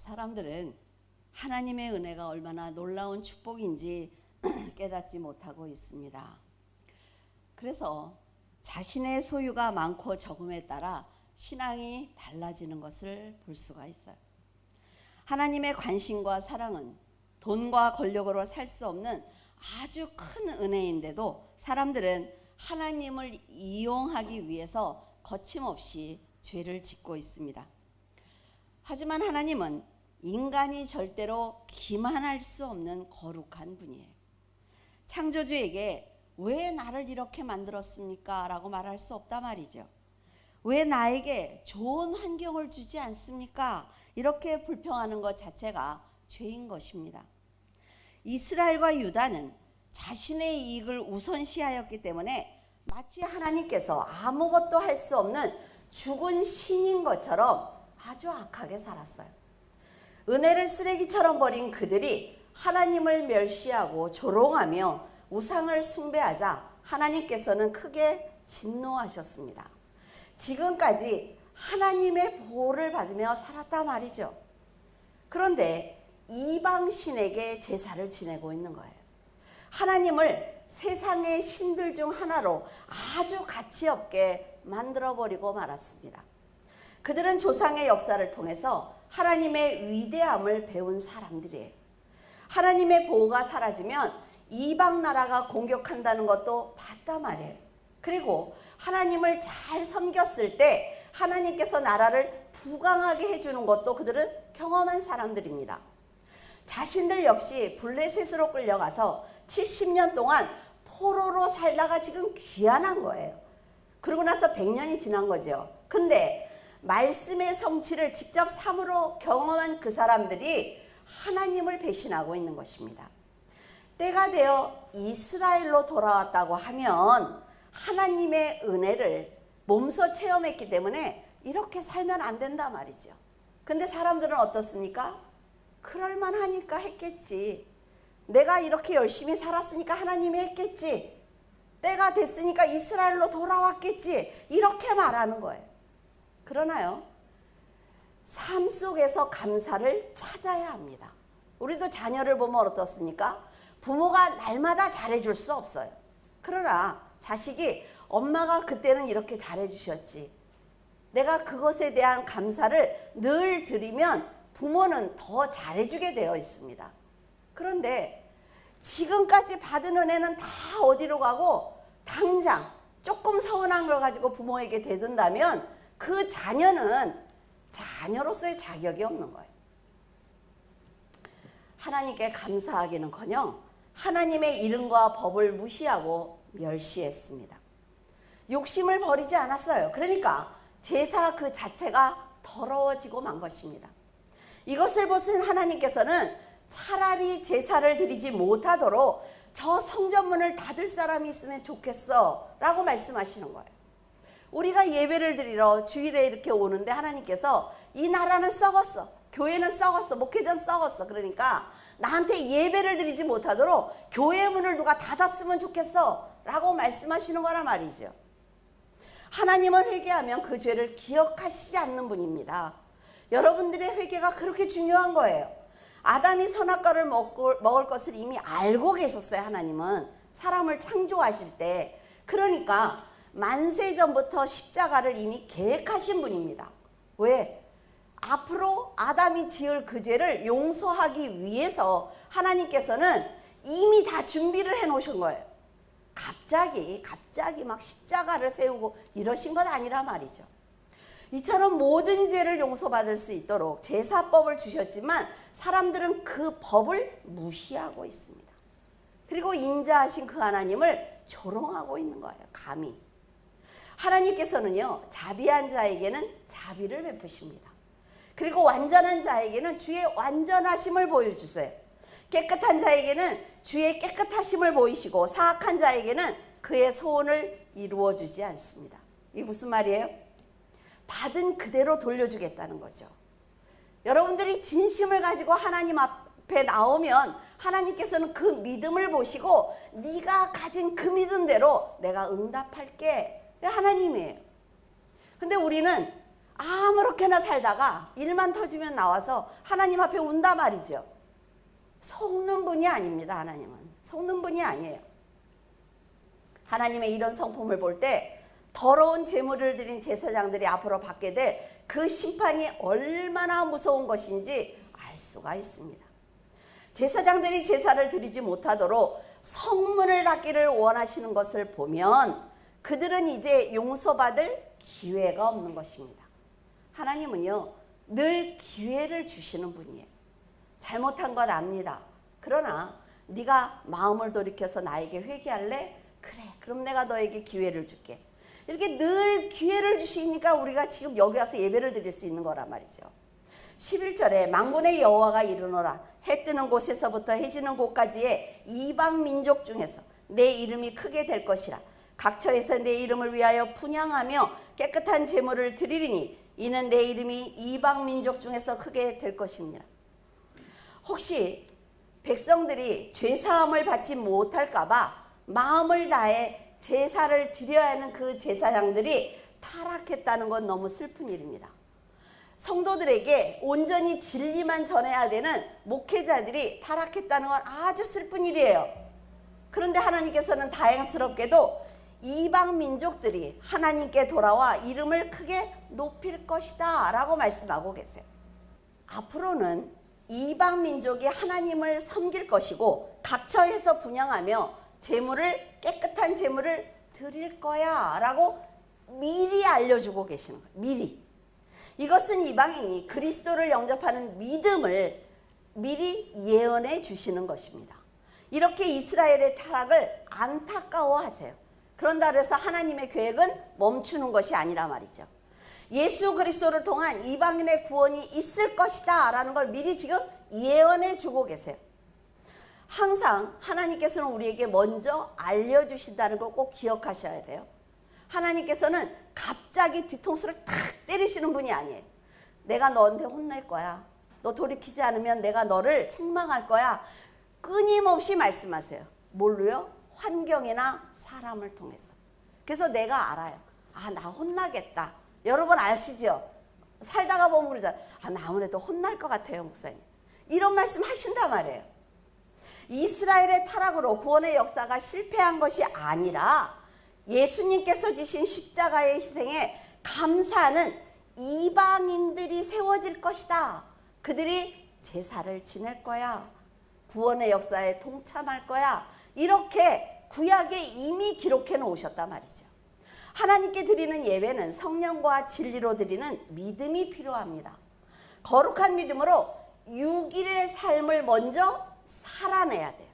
사람들은 하나님의 은혜가 얼마나 놀라운 축복인지 깨닫지 못하고 있습니다. 그래서 자신의 소유가 많고 적음에 따라 신앙이 달라지는 것을 볼 수가 있어요. 하나님의 관심과 사랑은 돈과 권력으로 살 수 없는 아주 큰 은혜인데도 사람들은 하나님을 이용하기 위해서 거침없이 죄를 짓고 있습니다. 하지만 하나님은 인간이 절대로 기만할 수 없는 거룩한 분이에요. 창조주에게 왜 나를 이렇게 만들었습니까? 라고 말할 수 없단 말이죠. 왜 나에게 좋은 환경을 주지 않습니까? 이렇게 불평하는 것 자체가 죄인 것입니다. 이스라엘과 유다는 자신의 이익을 우선시하였기 때문에 마치 하나님께서 아무것도 할 수 없는 죽은 신인 것처럼 아주 악하게 살았어요. 은혜를 쓰레기처럼 버린 그들이 하나님을 멸시하고 조롱하며 우상을 숭배하자 하나님께서는 크게 진노하셨습니다. 지금까지 하나님의 보호를 받으며 살았단 말이죠. 그런데 이방신에게 제사를 지내고 있는 거예요. 하나님을 세상의 신들 중 하나로 아주 가치없게 만들어버리고 말았습니다. 그들은 조상의 역사를 통해서 하나님의 위대함을 배운 사람들이에요. 하나님의 보호가 사라지면 이방 나라가 공격한다는 것도 봤단 말이에요. 그리고 하나님을 잘 섬겼을 때 하나님께서 나라를 부강하게 해주는 것도 그들은 경험한 사람들입니다. 자신들 역시 블레셋으로 끌려가서 70년 동안 포로로 살다가 지금 귀환한 거예요. 그러고 나서 100년이 지난 거죠. 근데 말씀의 성취를 직접 삶으로 경험한 그 사람들이 하나님을 배신하고 있는 것입니다. 때가 되어 이스라엘로 돌아왔다고 하면 하나님의 은혜를 몸소 체험했기 때문에 이렇게 살면 안 된단 말이죠. 근데 사람들은 어떻습니까? 그럴만하니까 했겠지. 내가 이렇게 열심히 살았으니까 하나님이 했겠지. 때가 됐으니까 이스라엘로 돌아왔겠지. 이렇게 말하는 거예요. 그러나요? 삶 속에서 감사를 찾아야 합니다. 우리도 자녀를 보면 어떻습니까? 부모가 날마다 잘해줄 수 없어요. 그러나 자식이 엄마가 그때는 이렇게 잘해주셨지. 내가 그것에 대한 감사를 늘 드리면 부모는 더 잘해주게 되어 있습니다. 그런데 지금까지 받은 은혜는 다 어디로 가고 당장 조금 서운한 걸 가지고 부모에게 대든다면 그 자녀는 자녀로서의 자격이 없는 거예요. 하나님께 감사하기는커녕 하나님의 이름과 법을 무시하고 멸시했습니다. 욕심을 버리지 않았어요. 그러니까 제사 그 자체가 더러워지고 만 것입니다. 이것을 보신 하나님께서는 차라리 제사를 드리지 못하도록 저 성전문을 닫을 사람이 있으면 좋겠어 라고 말씀하시는 거예요. 우리가 예배를 드리러 주일에 이렇게 오는데 하나님께서 이 나라는 썩었어. 교회는 썩었어. 목회전 썩었어. 그러니까 나한테 예배를 드리지 못하도록 교회 문을 누가 닫았으면 좋겠어 라고 말씀하시는 거란 말이죠. 하나님은 회개하면 그 죄를 기억하시지 않는 분입니다. 여러분들의 회개가 그렇게 중요한 거예요. 아담이 선악과를 먹을 것을 이미 알고 계셨어요. 하나님은 사람을 창조하실 때. 그러니까 만세전부터 십자가를 이미 계획하신 분입니다. 왜? 앞으로 아담이 지을 그 죄를 용서하기 위해서 하나님께서는 이미 다 준비를 해 놓으신 거예요. 갑자기 막 십자가를 세우고 이러신 건 아니라 말이죠. 이처럼 모든 죄를 용서받을 수 있도록 제사법을 주셨지만 사람들은 그 법을 무시하고 있습니다. 그리고 인자하신 그 하나님을 조롱하고 있는 거예요. 감히. 하나님께서는요, 자비한 자에게는 자비를 베푸십니다. 그리고 완전한 자에게는 주의 완전하심을 보여주세요. 깨끗한 자에게는 주의 깨끗하심을 보이시고 사악한 자에게는 그의 소원을 이루어주지 않습니다. 이게 무슨 말이에요? 받은 그대로 돌려주겠다는 거죠. 여러분들이 진심을 가지고 하나님 앞에 나오면 하나님께서는 그 믿음을 보시고 네가 가진 그 믿음대로 내가 응답할게. 하나님이에요. 근데 우리는 아무렇게나 살다가 일만 터지면 나와서 하나님 앞에 운다 말이죠. 속는 분이 아닙니다. 하나님은 속는 분이 아니에요. 하나님의 이런 성품을 볼 때 더러운 제물을 드린 제사장들이 앞으로 받게 될 그 심판이 얼마나 무서운 것인지 알 수가 있습니다. 제사장들이 제사를 드리지 못하도록 성문을 닫기를 원하시는 것을 보면 그들은 이제 용서받을 기회가 없는 것입니다. 하나님은요, 늘 기회를 주시는 분이에요. 잘못한 건 압니다. 그러나 네가 마음을 돌이켜서 나에게 회개할래? 그래, 그럼 내가 너에게 기회를 줄게. 이렇게 늘 기회를 주시니까 우리가 지금 여기 와서 예배를 드릴 수 있는 거란 말이죠. 11절에 만군의 여호와가 이르노라. 해 뜨는 곳에서부터 해 지는 곳까지의 이방 민족 중에서 내 이름이 크게 될 것이라. 각처에서 내 이름을 위하여 분향하며 깨끗한 제물을 드리리니 이는 내 이름이 이방 민족 중에서 크게 될 것입니다. 혹시 백성들이 죄사함을 받지 못할까 봐 마음을 다해 제사를 드려야 하는 그 제사장들이 타락했다는 건 너무 슬픈 일입니다. 성도들에게 온전히 진리만 전해야 되는 목회자들이 타락했다는 건 아주 슬픈 일이에요. 그런데 하나님께서는 다행스럽게도 이방 민족들이 하나님께 돌아와 이름을 크게 높일 것이다 라고 말씀하고 계세요. 앞으로는 이방 민족이 하나님을 섬길 것이고 각처에서 분향하며 깨끗한 제물을 드릴 거야 라고 미리 알려주고 계시는 거예요. 미리. 이것은 이방인이 그리스도를 영접하는 믿음을 미리 예언해 주시는 것입니다. 이렇게 이스라엘의 타락을 안타까워하세요. 그런다 그래서 하나님의 계획은 멈추는 것이 아니라 말이죠. 예수 그리스도를 통한 이방인의 구원이 있을 것이다 라는 걸 미리 지금 예언해 주고 계세요. 항상 하나님께서는 우리에게 먼저 알려주신다는 걸 꼭 기억하셔야 돼요. 하나님께서는 갑자기 뒤통수를 탁 때리시는 분이 아니에요. 내가 너한테 혼낼 거야. 너 돌이키지 않으면 내가 너를 책망할 거야. 끊임없이 말씀하세요. 뭘로요? 환경이나 사람을 통해서. 그래서 내가 알아요. 아, 나 혼나겠다. 여러분 아시죠? 살다가 보면 그러잖아요. 아, 나 아무래도 혼날 것 같아요, 목사님. 이런 말씀 하신단 말이에요. 이스라엘의 타락으로 구원의 역사가 실패한 것이 아니라 예수님께서 지신 십자가의 희생에 감사하는 이방인들이 세워질 것이다. 그들이 제사를 지낼 거야. 구원의 역사에 동참할 거야. 이렇게 구약에 이미 기록해 놓으셨단 말이죠. 하나님께 드리는 예배는 성령과 진리로 드리는 믿음이 필요합니다. 거룩한 믿음으로 6일의 삶을 먼저 살아내야 돼요.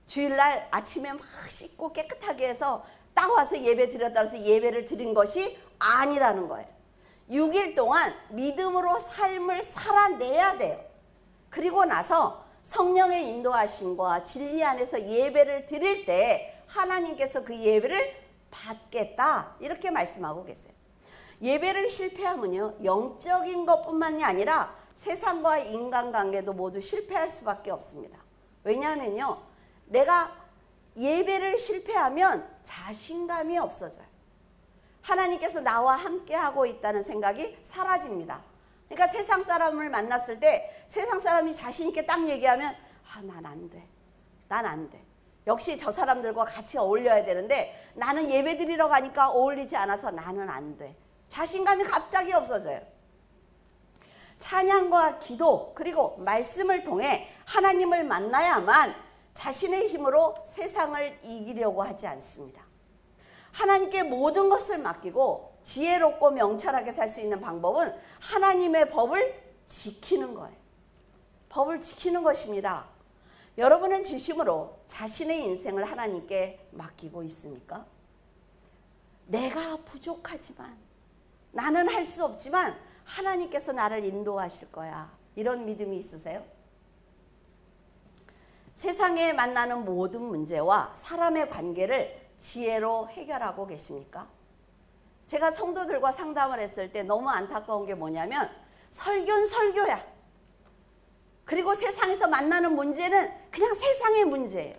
주일날 아침에 막 씻고 깨끗하게 해서 딱 와서 예배 드렸다 해서 예배를 드린 것이 아니라는 거예요. 6일 동안 믿음으로 삶을 살아내야 돼요. 그리고 나서 성령의 인도하심과 진리 안에서 예배를 드릴 때 하나님께서 그 예배를 받겠다 이렇게 말씀하고 계세요. 예배를 실패하면요, 영적인 것뿐만이 아니라 세상과 인간관계도 모두 실패할 수밖에 없습니다. 왜냐하면요, 내가 예배를 실패하면 자신감이 없어져요. 하나님께서 나와 함께하고 있다는 생각이 사라집니다. 그러니까 세상 사람을 만났을 때 세상 사람이 자신 있게 딱 얘기하면 아, 난 안 돼. 난 안 돼. 역시 저 사람들과 같이 어울려야 되는데 나는 예배 드리러 가니까 어울리지 않아서 나는 안 돼. 자신감이 갑자기 없어져요. 찬양과 기도 그리고 말씀을 통해 하나님을 만나야만 자신의 힘으로 세상을 이기려고 하지 않습니다. 하나님께 모든 것을 맡기고 지혜롭고 명철하게 살 수 있는 방법은 하나님의 법을 지키는 거예요. 법을 지키는 것입니다. 여러분은 진심으로 자신의 인생을 하나님께 맡기고 있습니까? 내가 부족하지만, 나는 할 수 없지만 하나님께서 나를 인도하실 거야. 이런 믿음이 있으세요? 세상에 만나는 모든 문제와 사람의 관계를 지혜로 해결하고 계십니까? 제가 성도들과 상담을 했을 때 너무 안타까운 게 뭐냐면 설교는 설교야. 그리고 세상에서 만나는 문제는 그냥 세상의 문제예요.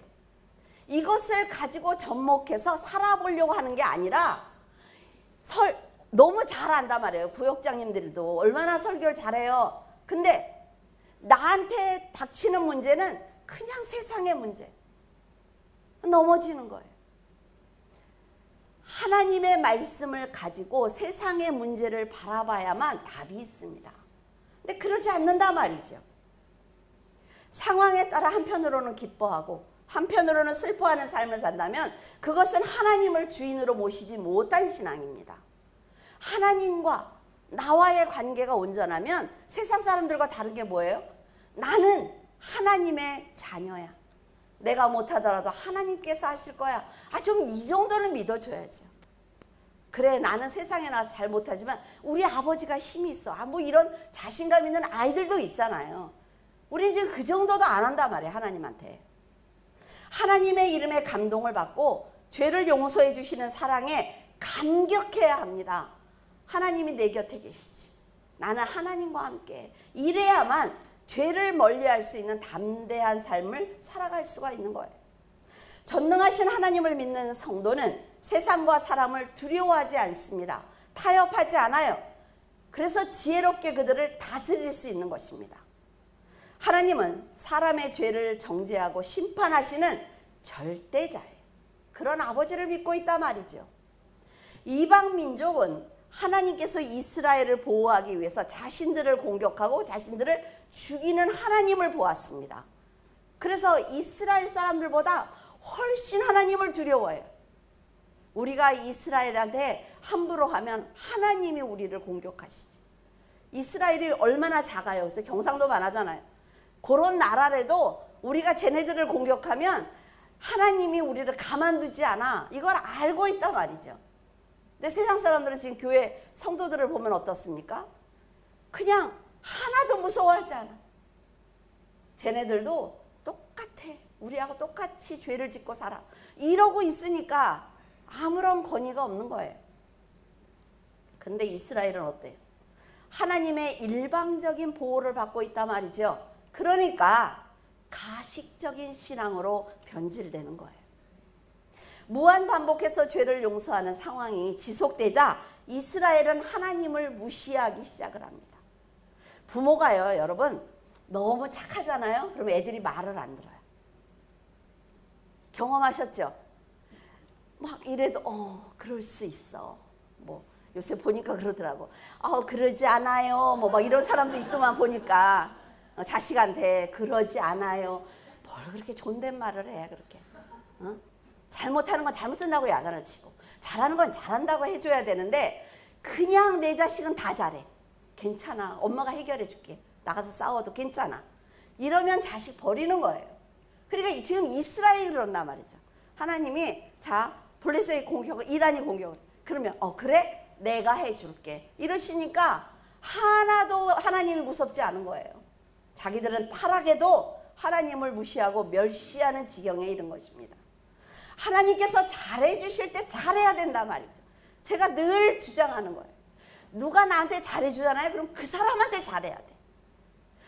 이것을 가지고 접목해서 살아보려고 하는 게 아니라 너무 잘 안단 말이에요. 구역장님들도 얼마나 설교를 잘해요. 근데 나한테 닥치는 문제는 그냥 세상의 문제. 넘어지는 거예요. 하나님의 말씀을 가지고 세상의 문제를 바라봐야만 답이 있습니다. 근데 그러지 않는단 말이죠. 상황에 따라 한편으로는 기뻐하고 한편으로는 슬퍼하는 삶을 산다면 그것은 하나님을 주인으로 모시지 못한 신앙입니다. 하나님과 나와의 관계가 온전하면 세상 사람들과 다른 게 뭐예요? 나는 하나님의 자녀야. 내가 못하더라도 하나님께서 하실 거야. 좀 이 정도는 믿어줘야죠. 그래, 나는 세상에 나와서 잘 못하지만 우리 아버지가 힘이 있어. 뭐 이런 자신감 있는 아이들도 있잖아요. 우리는 지금 그 정도도 안 한단 말이에요. 하나님한테. 하나님의 이름에 감동을 받고 죄를 용서해 주시는 사랑에 감격해야 합니다. 하나님이 내 곁에 계시지. 나는 하나님과 함께. 이래야만 죄를 멀리할 수 있는 담대한 삶을 살아갈 수가 있는 거예요. 전능하신 하나님을 믿는 성도는 세상과 사람을 두려워하지 않습니다. 타협하지 않아요. 그래서 지혜롭게 그들을 다스릴 수 있는 것입니다. 하나님은 사람의 죄를 정죄하고 심판하시는 절대자예요. 그런 아버지를 믿고 있단 말이죠. 이방 민족은 하나님께서 이스라엘을 보호하기 위해서 자신들을 공격하고 자신들을 죽이는 하나님을 보았습니다. 그래서 이스라엘 사람들보다 훨씬 하나님을 두려워해요. 우리가 이스라엘한테 함부로 하면 하나님이 우리를 공격하시지. 이스라엘이 얼마나 작아요. 그래서 경상도만 하잖아요. 그런 나라라도 우리가 쟤네들을 공격하면 하나님이 우리를 가만두지 않아. 이걸 알고 있단 말이죠. 근데 세상 사람들은 지금 교회 성도들을 보면 어떻습니까? 그냥 하나도 무서워하지 않아. 쟤네들도 똑같아. 우리하고 똑같이 죄를 짓고 살아. 이러고 있으니까 아무런 권위가 없는 거예요. 근데 이스라엘은 어때요? 하나님의 일방적인 보호를 받고 있단 말이죠. 그러니까 가식적인 신앙으로 변질되는 거예요. 무한 반복해서 죄를 용서하는 상황이 지속되자 이스라엘은 하나님을 무시하기 시작을 합니다. 부모가요, 여러분, 너무 착하잖아요. 그럼 애들이 말을 안 들어요. 경험하셨죠? 막 이래도 그럴 수 있어. 뭐 요새 보니까 그러더라고. 그러지 않아요. 뭐 막 이런 사람도 있더만 보니까 자식한테 그러지 않아요. 뭘 그렇게 존댓말을 해 그렇게. 잘못하는 건 잘못한다고 야단을 치고 잘하는 건 잘한다고 해줘야 되는데 그냥 내 자식은 다 잘해. 괜찮아. 엄마가 해결해 줄게. 나가서 싸워도 괜찮아. 이러면 자식 버리는 거예요. 그러니까 지금 이스라엘이 그런단 말이죠. 하나님이 블레셋의 공격을 이란이 공격을 그러면 그래? 내가 해줄게. 이러시니까 하나도 하나님이 무섭지 않은 거예요. 자기들은 타락해도 하나님을 무시하고 멸시하는 지경에 이른 것입니다. 하나님께서 잘해 주실 때 잘해야 된단 말이죠. 제가 늘 주장하는 거예요. 누가 나한테 잘해 주잖아요. 그럼 그 사람한테 잘해야 돼.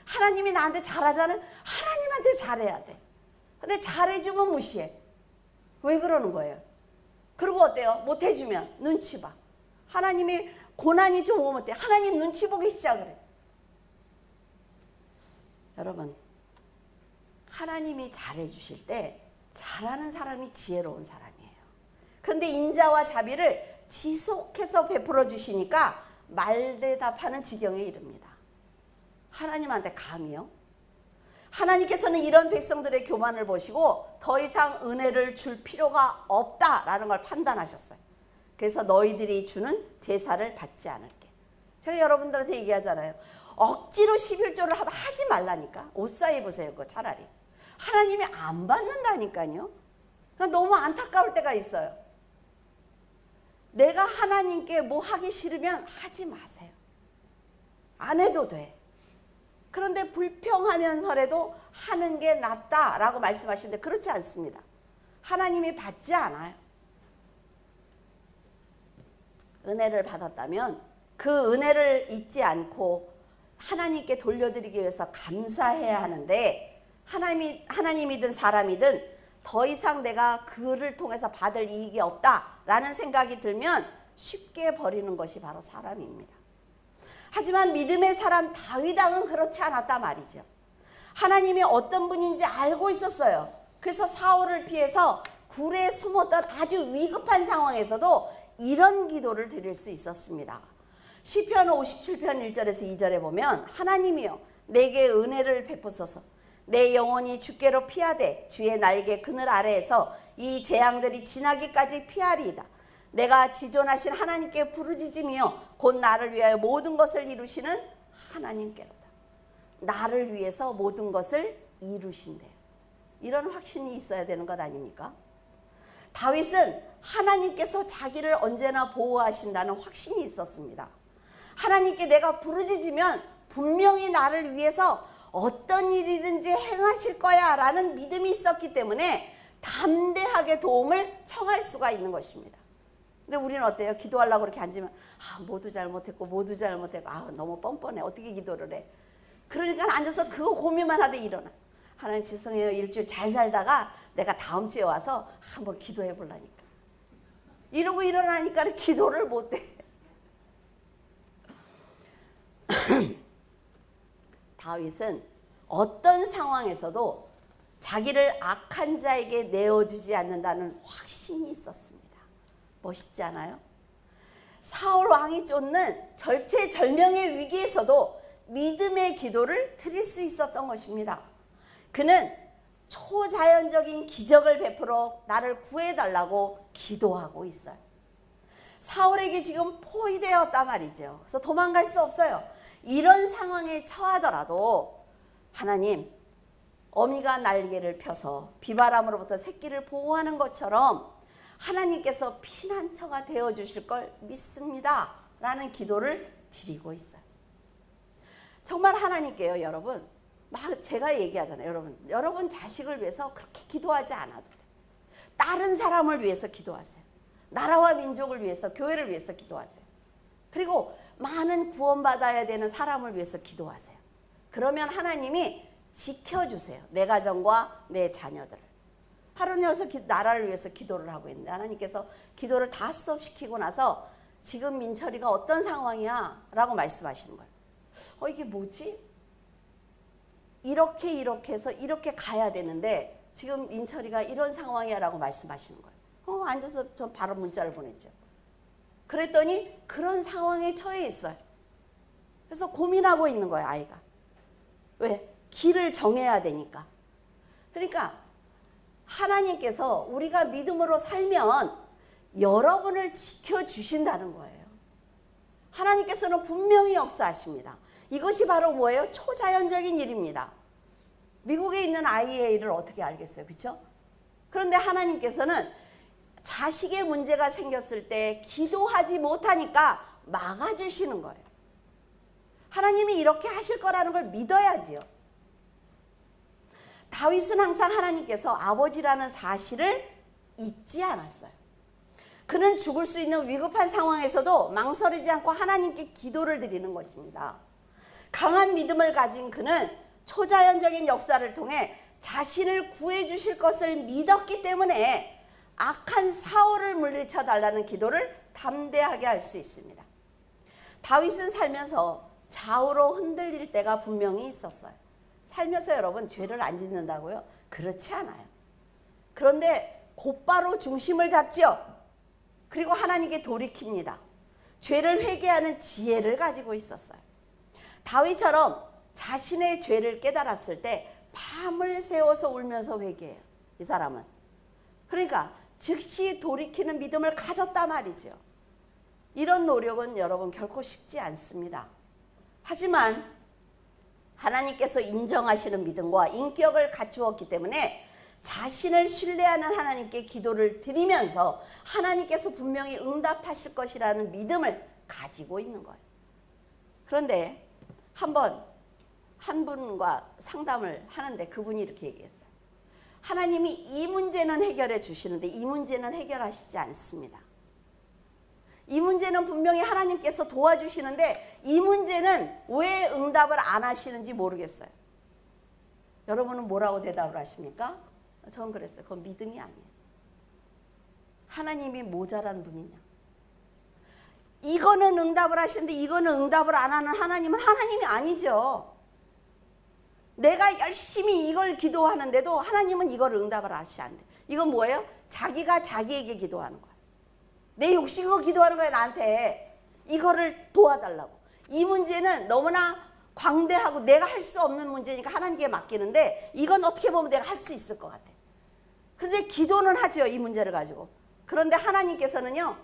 하나님이 나한테 잘하잖아요. 하나님한테 잘해야 돼. 근데 잘해주면 무시해. 왜 그러는 거예요? 그리고 어때요? 못해주면 눈치 봐. 하나님이 고난이 좀 오면 어때요? 하나님 눈치 보기 시작을 해. 여러분, 하나님이 잘해주실 때 잘하는 사람이 지혜로운 사람이에요. 그런데 인자와 자비를 지속해서 베풀어 주시니까 말대답하는 지경에 이릅니다. 하나님한테 감히요? 하나님께서는 이런 백성들의 교만을 보시고 더 이상 은혜를 줄 필요가 없다라는 걸 판단하셨어요. 그래서 너희들이 주는 제사를 받지 않을게. 제가 여러분들한테 얘기하잖아요. 억지로 11조를 하지 말라니까. 옷 사 입으세요. 그거 차라리. 하나님이 안 받는다니까요. 너무 안타까울 때가 있어요. 내가 하나님께 뭐 하기 싫으면 하지 마세요. 안 해도 돼. 그런데 불평하면서라도 하는 게 낫다라고 말씀하시는데 그렇지 않습니다. 하나님이 받지 않아요. 은혜를 받았다면 그 은혜를 잊지 않고 하나님께 돌려드리기 위해서 감사해야 하는데 하나님이든 사람이든 더 이상 내가 그를 통해서 받을 이익이 없다라는 생각이 들면 쉽게 버리는 것이 바로 사람입니다. 하지만 믿음의 사람 다윗 왕은 그렇지 않았단 말이죠. 하나님이 어떤 분인지 알고 있었어요. 그래서 사울을 피해서 굴에 숨었던 아주 위급한 상황에서도 이런 기도를 드릴 수 있었습니다. 시편 57편 1절에서 2절에 보면 하나님이여 내게 은혜를 베푸소서 내 영혼이 주께로 피하되 주의 날개 그늘 아래에서 이 재앙들이 지나기까지 피하리이다. 내가 지존하신 하나님께 부르짖으며 곧 나를 위하여 모든 것을 이루시는 하나님께로다. 나를 위해서 모든 것을 이루신대요. 이런 확신이 있어야 되는 것 아닙니까? 다윗은 하나님께서 자기를 언제나 보호하신다는 확신이 있었습니다. 하나님께 내가 부르짖으면 분명히 나를 위해서 어떤 일이든지 행하실 거야 라는 믿음이 있었기 때문에 담대하게 도움을 청할 수가 있는 것입니다. 근데 우리는 어때요? 기도하려고 그렇게 앉으면 모두 잘못했고 너무 뻔뻔해. 어떻게 기도를 해? 그러니까 앉아서 그거 고민만 하다 일어나. 하나님 죄송해요. 일주일 잘 살다가 내가 다음 주에 와서 한번 기도해 보려니까. 이러고 일어나니까 기도를 못해. 다윗은 어떤 상황에서도 자기를 악한 자에게 내어주지 않는다는 확신이 있었습니다. 멋있지 않아요? 사울 왕이 쫓는 절체절명의 위기에서도 믿음의 기도를 드릴 수 있었던 것입니다. 그는 초자연적인 기적을 베풀어 나를 구해달라고 기도하고 있어요. 사울에게 지금 포위되었단 말이죠. 그래서 도망갈 수 없어요. 이런 상황에 처하더라도 하나님, 어미가 날개를 펴서 비바람으로부터 새끼를 보호하는 것처럼 하나님께서 피난처가 되어주실 걸 믿습니다 라는 기도를 드리고 있어요. 정말 하나님께요, 여러분. 막 제가 얘기하잖아요. 여러분 자식을 위해서 그렇게 기도하지 않아도 돼요. 다른 사람을 위해서 기도하세요. 나라와 민족을 위해서, 교회를 위해서 기도하세요. 그리고 많은 구원받아야 되는 사람을 위해서 기도하세요. 그러면 하나님이 지켜주세요. 내 가정과 내 자녀들을. 하루는 여기서 나라를 위해서 기도를 하고 있는데 하나님께서 기도를 다 스톱시키고 나서 지금 민철이가 어떤 상황이야? 라고 말씀하시는 거예요. 이게 뭐지? 이렇게 해서 이렇게 가야 되는데 지금 민철이가 이런 상황이야 라고 말씀하시는 거예요. 앉아서 전 바로 문자를 보냈죠. 그랬더니 그런 상황에 처해 있어요. 그래서 고민하고 있는 거예요, 아이가. 왜? 길을 정해야 되니까. 그러니까 하나님께서 우리가 믿음으로 살면 여러분을 지켜주신다는 거예요. 하나님께서는 분명히 역사하십니다. 이것이 바로 뭐예요? 초자연적인 일입니다. 미국에 있는 IA를 어떻게 알겠어요? 그렇죠? 그런데 하나님께서는 자식의 문제가 생겼을 때 기도하지 못하니까 막아주시는 거예요. 하나님이 이렇게 하실 거라는 걸 믿어야지요. 다윗은 항상 하나님께서 아버지라는 사실을 잊지 않았어요. 그는 죽을 수 있는 위급한 상황에서도 망설이지 않고 하나님께 기도를 드리는 것입니다. 강한 믿음을 가진 그는 초자연적인 역사를 통해 자신을 구해주실 것을 믿었기 때문에 악한 사울을 물리쳐 달라는 기도를 담대하게 할 수 있습니다. 다윗은 살면서 좌우로 흔들릴 때가 분명히 있었어요. 살면서 여러분 죄를 안 짓는다고요? 그렇지 않아요. 그런데 곧바로 중심을 잡죠. 그리고 하나님께 돌이킵니다. 죄를 회개하는 지혜를 가지고 있었어요. 다윗처럼 자신의 죄를 깨달았을 때 밤을 새워서 울면서 회개해요. 이 사람은. 그러니까 즉시 돌이키는 믿음을 가졌단 말이죠. 이런 노력은 여러분 결코 쉽지 않습니다. 하지만 하나님께서 인정하시는 믿음과 인격을 갖추었기 때문에 자신을 신뢰하는 하나님께 기도를 드리면서 하나님께서 분명히 응답하실 것이라는 믿음을 가지고 있는 거예요. 그런데 한 분과 상담을 하는데 그분이 이렇게 얘기했어요. 하나님이 이 문제는 해결해 주시는데 이 문제는 해결하시지 않습니다. 이 문제는 분명히 하나님께서 도와주시는데 이 문제는 왜 응답을 안 하시는지 모르겠어요. 여러분은 뭐라고 대답을 하십니까? 저는 그랬어요. 그건 믿음이 아니에요. 하나님이 모자란 분이냐? 이거는 응답을 하시는데 이거는 응답을 안 하는 하나님은 하나님이 아니죠. 내가 열심히 이걸 기도하는데도 하나님은 이걸 응답을 하시지 않는데, 이건 뭐예요? 자기가 자기에게 기도하는 거야. 내 욕심으로 기도하는 거야, 나한테. 이거를 도와달라고. 이 문제는 너무나 광대하고 내가 할 수 없는 문제니까 하나님께 맡기는데, 이건 어떻게 보면 내가 할 수 있을 것 같아. 근데 기도는 하죠, 이 문제를 가지고. 그런데 하나님께서는요,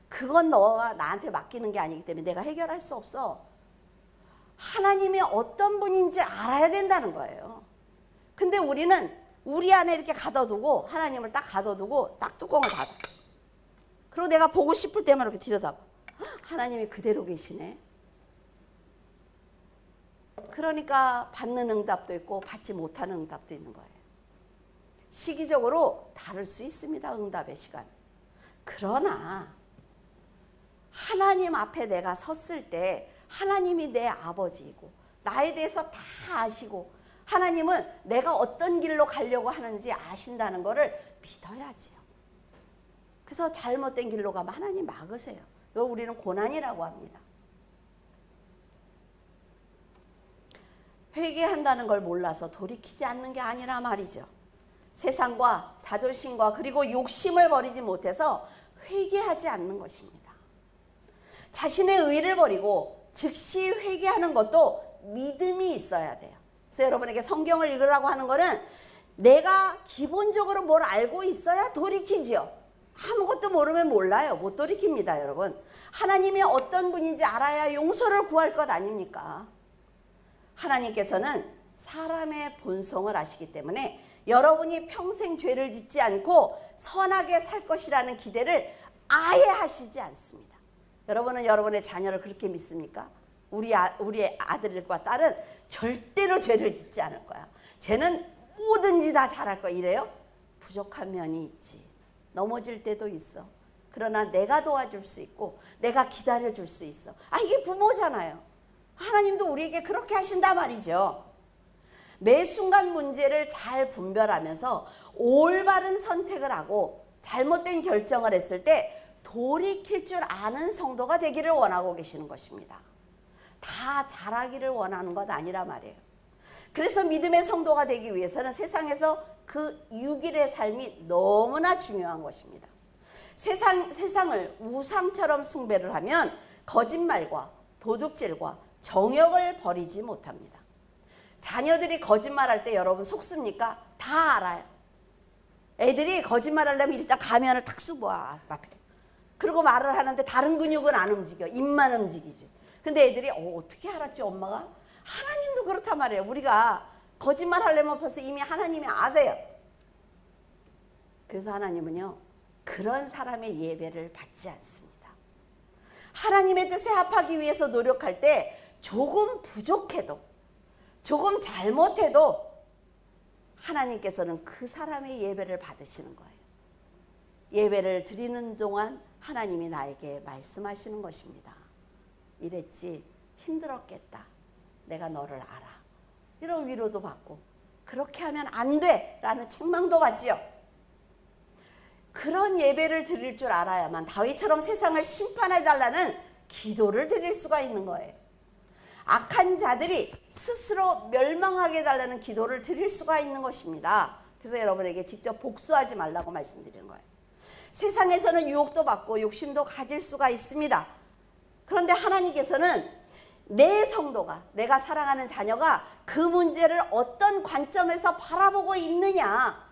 그건 너가 나한테 맡기는 게 아니기 때문에 내가 해결할 수 없어. 하나님이 어떤 분인지 알아야 된다는 거예요. 근데 우리는 우리 안에 이렇게 가둬두고, 하나님을 딱 가둬두고 딱 뚜껑을 닫아. 그리고 내가 보고 싶을 때만 이렇게 들여다봐. 하나님이 그대로 계시네. 그러니까 받는 응답도 있고 받지 못하는 응답도 있는 거예요. 시기적으로 다를 수 있습니다, 응답의 시간. 그러나 하나님 앞에 내가 섰을 때 하나님이 내 아버지이고 나에 대해서 다 아시고 하나님은 내가 어떤 길로 가려고 하는지 아신다는 것을 믿어야지요. 그래서 잘못된 길로 가면 하나님 막으세요. 이거 우리는 고난이라고 합니다. 회개한다는 걸 몰라서 돌이키지 않는 게 아니라 말이죠. 세상과 자존심과 그리고 욕심을 버리지 못해서 회개하지 않는 것입니다. 자신의 의를 버리고 즉시 회개하는 것도 믿음이 있어야 돼요. 그래서 여러분에게 성경을 읽으라고 하는 거는 내가 기본적으로 뭘 알고 있어야 돌이키죠. 아무것도 모르면 몰라요. 못 돌이킵니다, 여러분. 하나님이 어떤 분인지 알아야 용서를 구할 것 아닙니까? 하나님께서는 사람의 본성을 아시기 때문에 여러분이 평생 죄를 짓지 않고 선하게 살 것이라는 기대를 아예 하시지 않습니다. 여러분은 여러분의 자녀를 그렇게 믿습니까? 우리 아들과 딸은 절대로 죄를 짓지 않을 거야. 쟤는 뭐든지 다 잘할 거야. 이래요? 부족한 면이 있지. 넘어질 때도 있어. 그러나 내가 도와줄 수 있고 내가 기다려줄 수 있어. 이게 부모잖아요. 하나님도 우리에게 그렇게 하신다 말이죠. 매 순간 문제를 잘 분별하면서 올바른 선택을 하고 잘못된 결정을 했을 때 돌이킬 줄 아는 성도가 되기를 원하고 계시는 것입니다. 다 잘하기를 원하는 것 아니라 말이에요. 그래서 믿음의 성도가 되기 위해서는 세상에서 그 6일의 삶이 너무나 중요한 것입니다. 세상을 우상처럼 숭배를 하면 거짓말과 도둑질과 정욕을 버리지 못합니다. 자녀들이 거짓말할 때 여러분 속습니까? 다 알아요. 애들이 거짓말하려면 일단 가면을 탁 쓰고 와 앞에. 그리고 말을 하는데 다른 근육은 안 움직여. 입만 움직이지. 근데 애들이 어떻게 알았지 엄마가? 하나님도 그렇단 말이에요. 우리가 거짓말 하려면 벌써 이미 하나님이 아세요. 그래서 하나님은요, 그런 사람의 예배를 받지 않습니다. 하나님의 뜻에 합하기 위해서 노력할 때 조금 부족해도 조금 잘못해도 하나님께서는 그 사람의 예배를 받으시는 거예요. 예배를 드리는 동안 하나님이 나에게 말씀하시는 것입니다. 이랬지, 힘들었겠다. 내가 너를 알아. 이런 위로도 받고, 그렇게 하면 안 돼 라는 책망도 받지요. 그런 예배를 드릴 줄 알아야만 다윗처럼 세상을 심판해달라는 기도를 드릴 수가 있는 거예요. 악한 자들이 스스로 멸망하게 해달라는 기도를 드릴 수가 있는 것입니다. 그래서 여러분에게 직접 복수하지 말라고 말씀드리는 거예요. 세상에서는 유혹도 받고 욕심도 가질 수가 있습니다. 그런데 하나님께서는 내 성도가, 내가 사랑하는 자녀가 그 문제를 어떤 관점에서 바라보고 있느냐,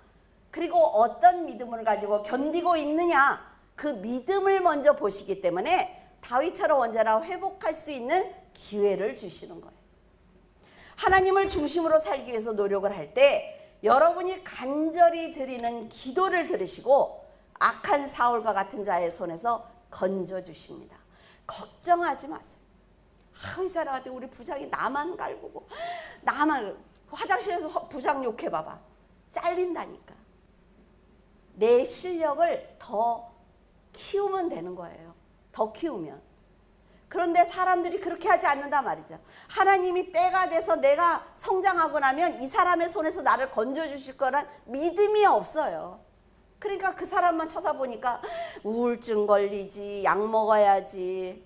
그리고 어떤 믿음을 가지고 견디고 있느냐, 그 믿음을 먼저 보시기 때문에 다윗처럼 언제나 회복할 수 있는 기회를 주시는 거예요. 하나님을 중심으로 살기 위해서 노력을 할 때 여러분이 간절히 드리는 기도를 들으시고 악한 사울과 같은 자의 손에서 건져주십니다. 걱정하지 마세요. 이 사람한테 우리 부장이 나만 갈구고 나만 화장실에서 부장 욕해봐봐. 잘린다니까. 내 실력을 더 키우면 되는 거예요. 더 키우면. 그런데 사람들이 그렇게 하지 않는다 말이죠. 하나님이 때가 돼서 내가 성장하고 나면 이 사람의 손에서 나를 건져주실 거란 믿음이 없어요. 그러니까 그 사람만 쳐다보니까 우울증 걸리지, 약 먹어야지.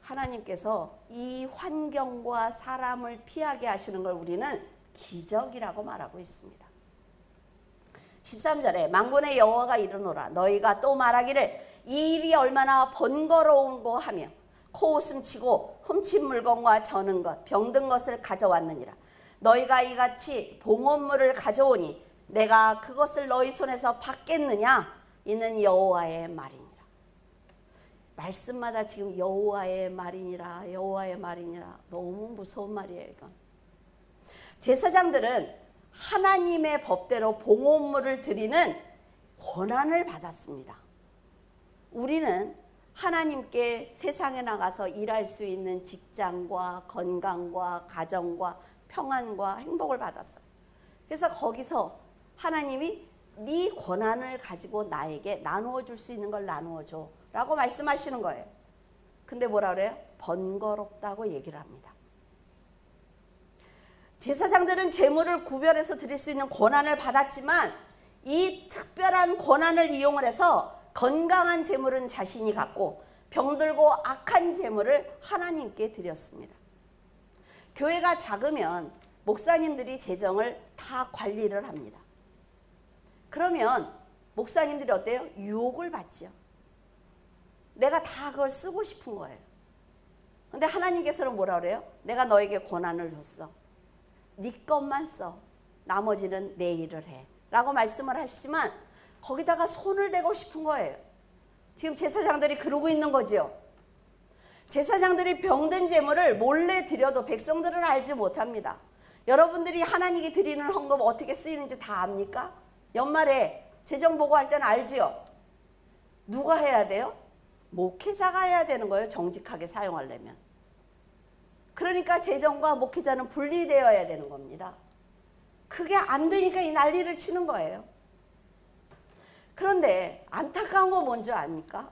하나님께서 이 환경과 사람을 피하게 하시는 걸 우리는 기적이라고 말하고 있습니다. 13절에 만군의 여호와가 이르노라 너희가 또 말하기를 이 일이 얼마나 번거로운고 하며 코웃음 치고 훔친 물건과 저는 것 병든 것을 가져왔느니라. 너희가 이같이 봉헌물을 가져오니 내가 그것을 너희 손에서 받겠느냐 이는 여호와의 말이니라. 말씀마다 지금 여호와의 말이니라 여호와의 말이니라. 너무 무서운 말이에요. 이건 제사장들은 하나님의 법대로 봉헌물을 드리는 권한을 받았습니다. 우리는 하나님께 세상에 나가서 일할 수 있는 직장과 건강과 가정과 평안과 행복을 받았어요. 그래서 거기서 하나님이 네 권한을 가지고 나에게 나누어 줄 수 있는 걸 나누어 줘 라고 말씀하시는 거예요. 근데 뭐라 그래요? 번거롭다고 얘기를 합니다. 제사장들은 제물을 구별해서 드릴 수 있는 권한을 받았지만 이 특별한 권한을 이용을 해서 건강한 제물은 자신이 갖고 병들고 악한 제물을 하나님께 드렸습니다. 교회가 작으면 목사님들이 재정을 다 관리를 합니다. 그러면 목사님들이 어때요? 유혹을 받지요. 내가 다 그걸 쓰고 싶은 거예요. 근데 하나님께서는 뭐라 그래요? 내가 너에게 권한을 줬어. 네 것만 써. 나머지는 내 일을 해. 라고 말씀을 하시지만 거기다가 손을 대고 싶은 거예요. 지금 제사장들이 그러고 있는 거죠. 제사장들이 병든 제물을 몰래 드려도 백성들은 알지 못합니다. 여러분들이 하나님께 드리는 헌금 어떻게 쓰이는지 다 압니까? 연말에 재정보고할 때는 알지요. 누가 해야 돼요? 목회자가 해야 되는 거예요. 정직하게 사용하려면. 그러니까 재정과 목회자는 분리되어야 되는 겁니다. 그게 안 되니까 이 난리를 치는 거예요. 그런데 안타까운 건 뭔지 아닙니까?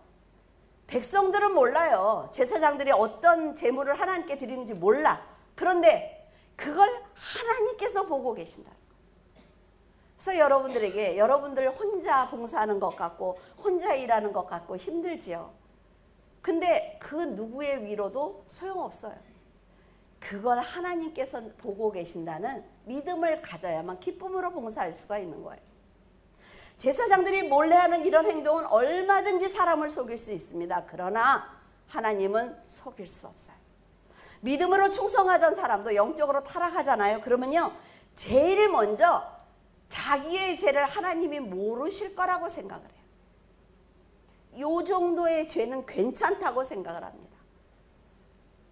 백성들은 몰라요. 제사장들이 어떤 제물을 하나님께 드리는지 몰라. 그런데 그걸 하나님께서 보고 계신다. 그래서 여러분들에게 여러분들 혼자 봉사하는 것 같고 혼자 일하는 것 같고 힘들지요. 근데 그 누구의 위로도 소용없어요. 그걸 하나님께서 보고 계신다는 믿음을 가져야만 기쁨으로 봉사할 수가 있는 거예요. 제사장들이 몰래 하는 이런 행동은 얼마든지 사람을 속일 수 있습니다. 그러나 하나님은 속일 수 없어요. 믿음으로 충성하던 사람도 영적으로 타락하잖아요. 그러면요, 제일 먼저 자기의 죄를 하나님이 모르실 거라고 생각을 해요. 이 정도의 죄는 괜찮다고 생각을 합니다.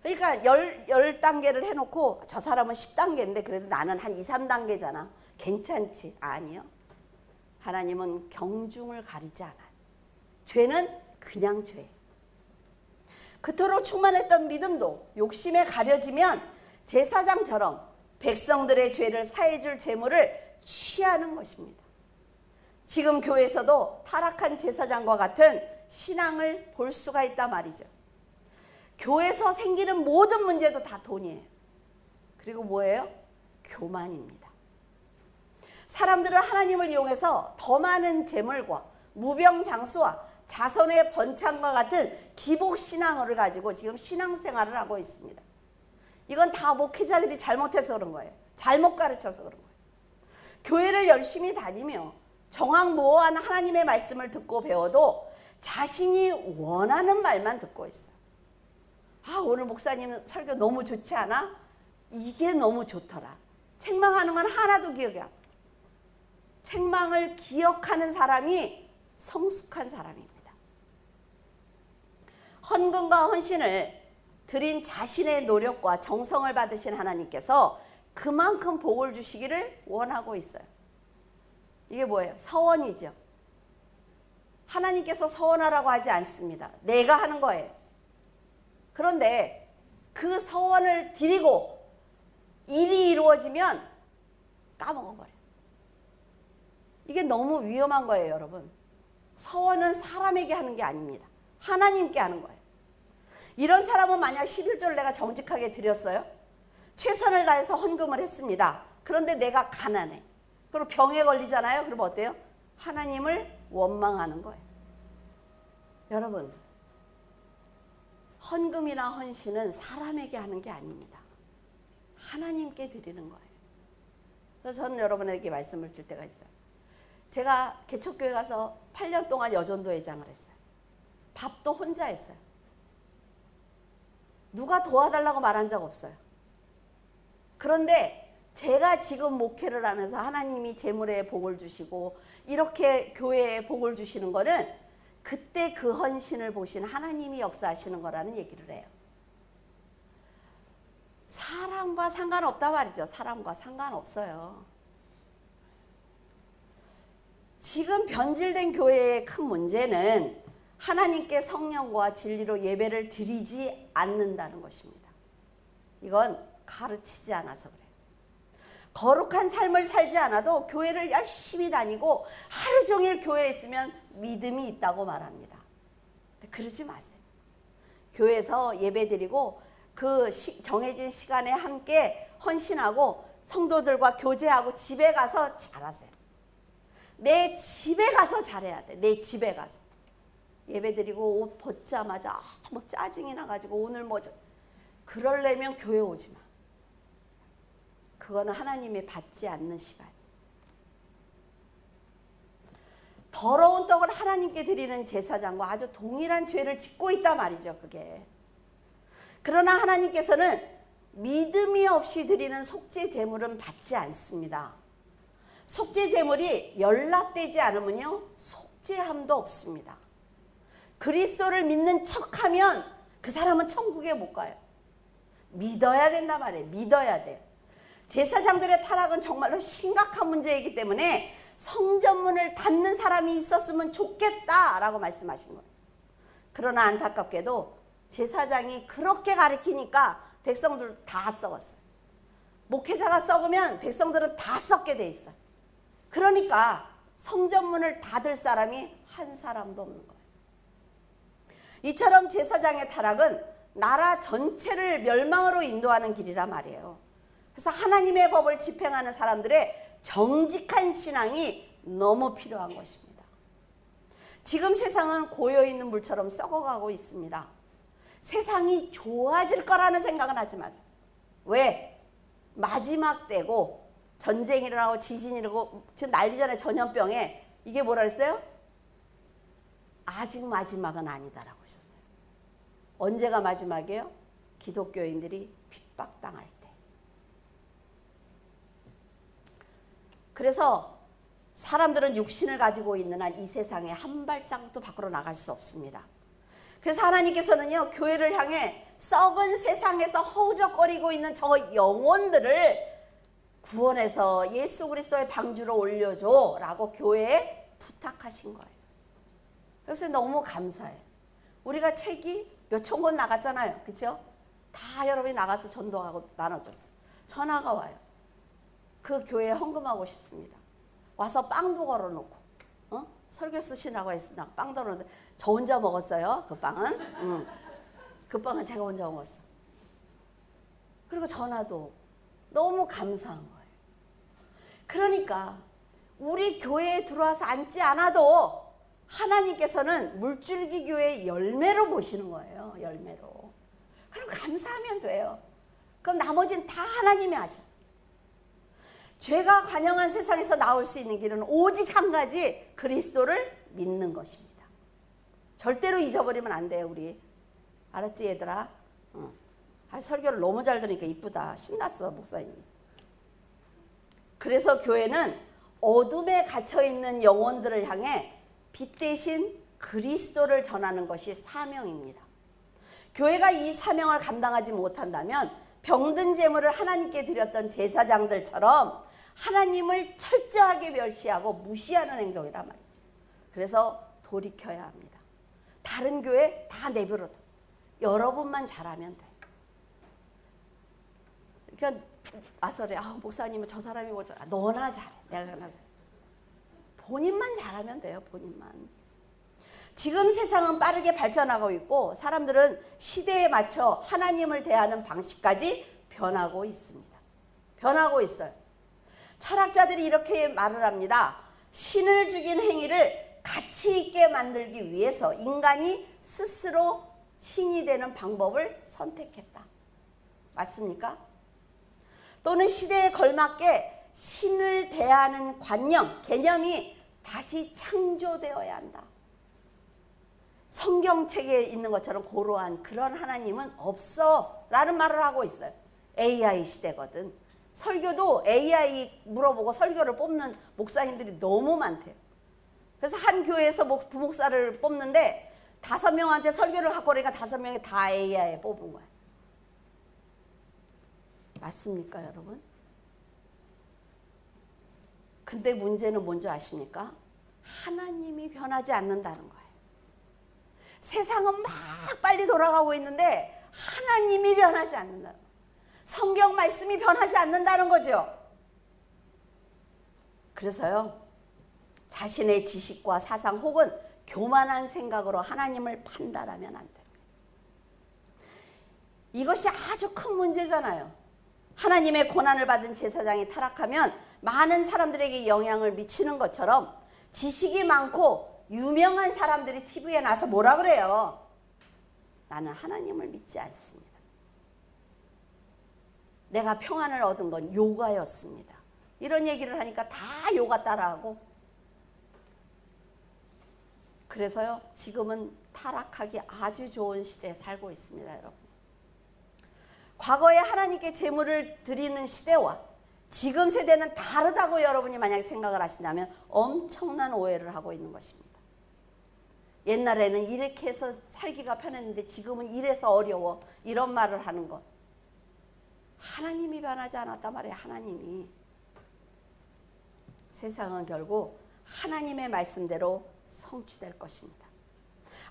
그러니까 10단계를 해놓고 저 사람은 10단계인데 그래도 나는 한 2, 3단계잖아. 괜찮지? 아니요. 하나님은 경중을 가리지 않아요. 죄는 그냥 죄예요. 그토록 충만했던 믿음도 욕심에 가려지면 제사장처럼 백성들의 죄를 사해줄 제물을 취하는 것입니다. 지금 교회에서도 타락한 제사장과 같은 신앙을 볼 수가 있단 말이죠. 교회에서 생기는 모든 문제도 다 돈이에요. 그리고 뭐예요? 교만입니다. 사람들은 하나님을 이용해서 더 많은 재물과 무병장수와 자선의 번창과 같은 기복신앙을 가지고 지금 신앙생활을 하고 있습니다. 이건 다 목회자들이 잘못해서 그런 거예요. 잘못 가르쳐서 그런 거예요. 교회를 열심히 다니며 정확무오한 하나님의 말씀을 듣고 배워도 자신이 원하는 말만 듣고 있어요. 아, 오늘 목사님 설교 너무 좋지 않아? 이게 너무 좋더라. 책망하는 건 하나도 기억이 안 나. 책망을 기억하는 사람이 성숙한 사람입니다. 헌금과 헌신을 드린 자신의 노력과 정성을 받으신 하나님께서 그만큼 복을 주시기를 원하고 있어요. 이게 뭐예요? 서원이죠. 하나님께서 서원하라고 하지 않습니다. 내가 하는 거예요. 그런데 그 서원을 드리고 일이 이루어지면 까먹어버려요. 이게 너무 위험한 거예요, 여러분. 서원은 사람에게 하는 게 아닙니다. 하나님께 하는 거예요. 이런 사람은 만약 11조를 내가 정직하게 드렸어요. 최선을 다해서 헌금을 했습니다. 그런데 내가 가난해. 그리고 병에 걸리잖아요. 그럼 어때요? 하나님을 원망하는 거예요. 여러분, 헌금이나 헌신은 사람에게 하는 게 아닙니다. 하나님께 드리는 거예요. 그래서 저는 여러분에게 말씀을 드릴 때가 있어요. 제가 개척교회 가서 8년 동안 여전도 회장을 했어요. 밥도 혼자 했어요. 누가 도와달라고 말한 적 없어요. 그런데 제가 지금 목회를 하면서 하나님이 재물에 복을 주시고 이렇게 교회에 복을 주시는 거는 그때 그 헌신을 보신 하나님이 역사하시는 거라는 얘기를 해요. 사람과 상관없다 말이죠. 사람과 상관없어요. 지금 변질된 교회의 큰 문제는 하나님께 성령과 진리로 예배를 드리지 않는다는 것입니다. 이건 가르치지 않아서 그래요. 거룩한 삶을 살지 않아도 교회를 열심히 다니고 하루 종일 교회에 있으면 믿음이 있다고 말합니다. 그러지 마세요. 교회에서 예배드리고 그 정해진 시간에 함께 헌신하고 성도들과 교제하고 집에 가서 잘하세요. 내 집에 가서 잘해야 돼. 내 집에 가서. 예배드리고 옷 벗자마자 뭐 짜증이 나가지고 오늘 뭐죠. 그러려면 교회 오지 마. 그거는 하나님이 받지 않는 시간. 더러운 떡을 하나님께 드리는 제사장과 아주 동일한 죄를 짓고 있단 말이죠. 그게. 그러나 하나님께서는 믿음이 없이 드리는 속죄 제물은 받지 않습니다. 속죄 제물이 연락되지 않으면요 속죄함도 없습니다. 그리스도를 믿는 척하면 그 사람은 천국에 못 가요. 믿어야 된단 말이에요. 믿어야 돼요. 제사장들의 타락은 정말로 심각한 문제이기 때문에 성전문을 닫는 사람이 있었으면 좋겠다라고 말씀하신 거예요. 그러나 안타깝게도 제사장이 그렇게 가르치니까 백성들 다 썩었어요. 목회자가 썩으면 백성들은 다 썩게 돼 있어요. 그러니까 성전문을 닫을 사람이 한 사람도 없는 거예요. 이처럼 제사장의 타락은 나라 전체를 멸망으로 인도하는 길이란 말이에요. 그래서 하나님의 법을 집행하는 사람들의 정직한 신앙이 너무 필요한 것입니다. 지금 세상은 고여있는 물처럼 썩어가고 있습니다. 세상이 좋아질 거라는 생각은 하지 마세요. 왜? 마지막 때고 전쟁이 일어나고 지진이 일어나고 지금 난리 전에 전염병에 이게 뭐라 그랬어요? 아직 마지막은 아니다라고 하셨어요. 언제가 마지막이에요? 기독교인들이 핍박당할 때. 그래서 사람들은 육신을 가지고 있는 한 이 세상에 한 발자국도 밖으로 나갈 수 없습니다. 그래서 하나님께서는요 교회를 향해 썩은 세상에서 허우적거리고 있는 저 영혼들을 구원해서 예수 그리스도의 방주로 올려줘 라고 교회에 부탁하신 거예요. 그래서 너무 감사해요. 우리가 책이 몇천 권 나갔잖아요. 그렇죠? 다 여러분이 나가서 전도하고 나눠줬어요. 전화가 와요. 그 교회에 헌금하고 싶습니다. 와서 빵도 걸어놓고 설교 쓰시라고 했으나 빵도 걸어놓는데 저 혼자 먹었어요. 그 빵은. 그 빵은 제가 혼자 먹었어. 그리고 전화도 오고. 너무 감사한 거예요. 그러니까 우리 교회에 들어와서 앉지 않아도 하나님께서는 물줄기 교회의 열매로 보시는 거예요. 열매로. 그럼 감사하면 돼요. 그럼 나머지는 다 하나님이 하셔. 죄가 관영한 세상에서 나올 수 있는 길은 오직 한 가지, 그리스도를 믿는 것입니다. 절대로 잊어버리면 안 돼요. 우리 알았지 얘들아? 설교를 너무 잘 들으니까 이쁘다. 신났어 목사님이. 그래서 교회는 어둠에 갇혀있는 영혼들을 향해 빛 대신 그리스도를 전하는 것이 사명입니다. 교회가 이 사명을 감당하지 못한다면 병든 제물을 하나님께 드렸던 제사장들처럼 하나님을 철저하게 멸시하고 무시하는 행동이란 말이죠. 그래서 돌이켜야 합니다. 다른 교회 다 내버려둬. 여러분만 잘하면 돼. 그러니까 와서 그래. 목사님은 저 사람이 뭐죠? 너나 잘해. 내가 잘해. 본인만 잘하면 돼요. 본인만. 지금 세상은 빠르게 발전하고 있고 사람들은 시대에 맞춰 하나님을 대하는 방식까지 변하고 있습니다. 변하고 있어요. 철학자들이 이렇게 말을 합니다. 신을 죽인 행위를 가치 있게 만들기 위해서 인간이 스스로 신이 되는 방법을 선택했다. 맞습니까? 또는 시대에 걸맞게 신을 대하는 관념, 개념이 다시 창조되어야 한다. 성경책에 있는 것처럼 고로한 그런 하나님은 없어 라는 말을 하고 있어요. AI 시대거든. 설교도 AI 물어보고 설교를 뽑는 목사님들이 너무 많대요. 그래서 한 교회에서 부목사를 뽑는데 5명한테 설교를 갖고 오니까 5명이 다 AI에 뽑은 거예요. 맞습니까, 여러분? 근데 문제는 뭔지 아십니까? 하나님이 변하지 않는다는 거예요. 세상은 막 빨리 돌아가고 있는데 하나님이 변하지 않는다는 거예요. 성경 말씀이 변하지 않는다는 거죠. 그래서요, 자신의 지식과 사상 혹은 교만한 생각으로 하나님을 판단하면 안 됩니다. 이것이 아주 큰 문제잖아요. 하나님의 고난을 받은 제사장이 타락하면 많은 사람들에게 영향을 미치는 것처럼 지식이 많고 유명한 사람들이 TV에 나서 뭐라 그래요? 나는 하나님을 믿지 않습니다. 내가 평안을 얻은 건 요가였습니다. 이런 얘기를 하니까 다 요가 따라하고, 그래서요, 지금은 타락하기 아주 좋은 시대에 살고 있습니다, 여러분. 과거에 하나님께 제물을 드리는 시대와 지금 세대는 다르다고 여러분이 만약에 생각을 하신다면 엄청난 오해를 하고 있는 것입니다. 옛날에는 이렇게 해서 살기가 편했는데 지금은 이래서 어려워, 이런 말을 하는 것. 하나님이 변하지 않았단 말이에요. 하나님이. 세상은 결국 하나님의 말씀대로 성취될 것입니다.